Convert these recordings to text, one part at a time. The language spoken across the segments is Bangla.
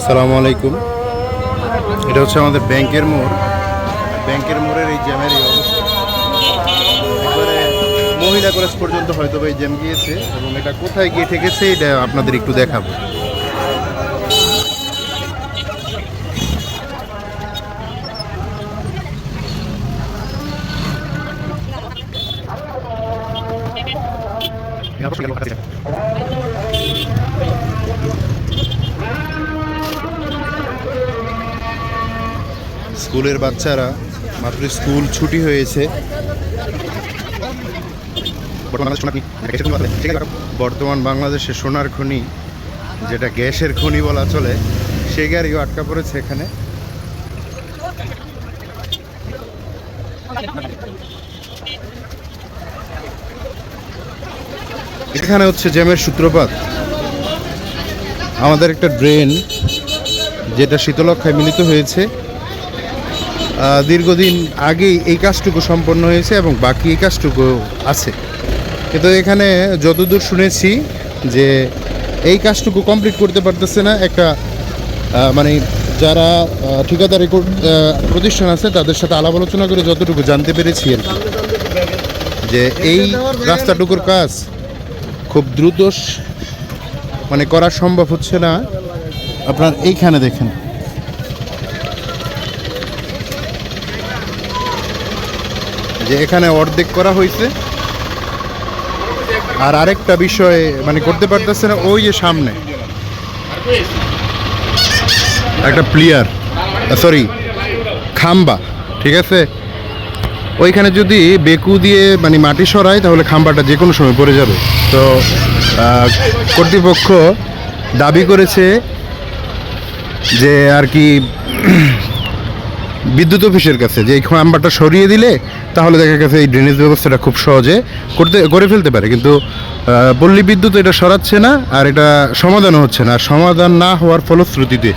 আসসালামু আলাইকুম। এটা হচ্ছে আমাদের ব্যাংকের মোড়। ব্যাংকের মোড়ের এই জ্যামের এই অবস্থা, একবারে মহিলা কলেজ পর্যন্ত হয়তো এই জ্যাম গিয়েছে, এবং এটা কোথায় গিয়ে ঠেকেছে এটা আপনাদের একটু দেখাবো। স্কুলের বাচ্চারা মাত্র স্কুল ছুটি হয়েছে। বর্তমান বাংলাদেশে সোনার খনি, যেটা গ্যাসের খনি বলা চলে, সে গাড়িও আটকা পড়েছে এখানে। এখানে হচ্ছে জ্যামের সূত্রপাত। আমাদের একটা ড্রেন যেটা শীতলক্ষায় মিলিত হয়েছে, দীর্ঘদিন আগেই এই কাজটুকু সম্পন্ন হয়েছে এবং বাকি এই কাজটুকু আছে। কিন্তু এখানে যতদূর শুনেছি যে এই কাজটুকু কমপ্লিট করতে পারতেছে না একটা মানে যারা ঠিকাদারি প্রতিষ্ঠান আছে তাদের সাথে আলাপ আলোচনা করে যতটুকু জানতে পেরেছি আর কি, যে এই রাস্তাটুকুর কাজ খুব দ্রুত মানে করা সম্ভব হচ্ছে না। আপনার এইখানে দেখেন, যে এখানে অর্ধেক করা হয়েছে, আর আরেকটা বিষয় মানে করতে পারতেছে না, ওই যে সামনে একটা প্লিয়ার খাম্বা, ঠিক আছে, ওইখানে যদি বেকু দিয়ে মানে মাটি সরায় তাহলে খাম্বাটা যে কোনো সময় পড়ে যাবে। তো কর্তৃপক্ষ দাবি করেছে যে আর কি বিদ্যুৎ অফিসের কাছে, যে এই খাম্বাটা সরিয়ে দিলে তাহলে দেখা গেছে এই ড্রেনেজ ব্যবস্থাটা খুব সহজে করে ফেলতে পারে। কিন্তু পল্লী বিদ্যুৎ এটা সরাচ্ছে না, আর এটা সমাধানও হচ্ছে না। আর সমাধান না হওয়ার ফলশ্রুতিতে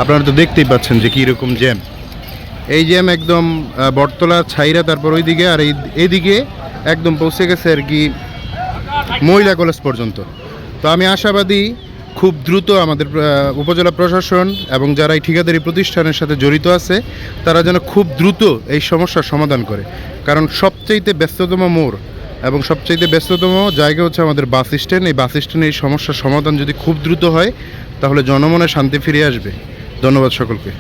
আপনারা তো দেখতেই পাচ্ছেন যে কীরকম জ্যাম। এই জ্যাম একদম বটতলা ছাইরা, তারপর ওইদিকে, আর এইদিকে একদম পৌঁছে গেছে আর কি মহিলা কলেজ পর্যন্ত। তো আমি আশাবাদী খুব দ্রুত আমাদের উপজেলা প্রশাসন এবং যারা এই ঠিকাদারি প্রতিষ্ঠানের সাথে জড়িত আছে তারা যেন খুব দ্রুত এই সমস্যার সমাধান করে। কারণ সবচাইতে ব্যস্ততম মোড় এবং সবচাইতে ব্যস্ততম জায়গা হচ্ছে আমাদের বাস স্ট্যান্ড। এই বাস স্ট্যান্ডে এই সমস্যার সমাধান যদি খুব দ্রুত হয় তাহলে জনমনে শান্তি ফিরে আসবে। ধন্যবাদ সকলকে।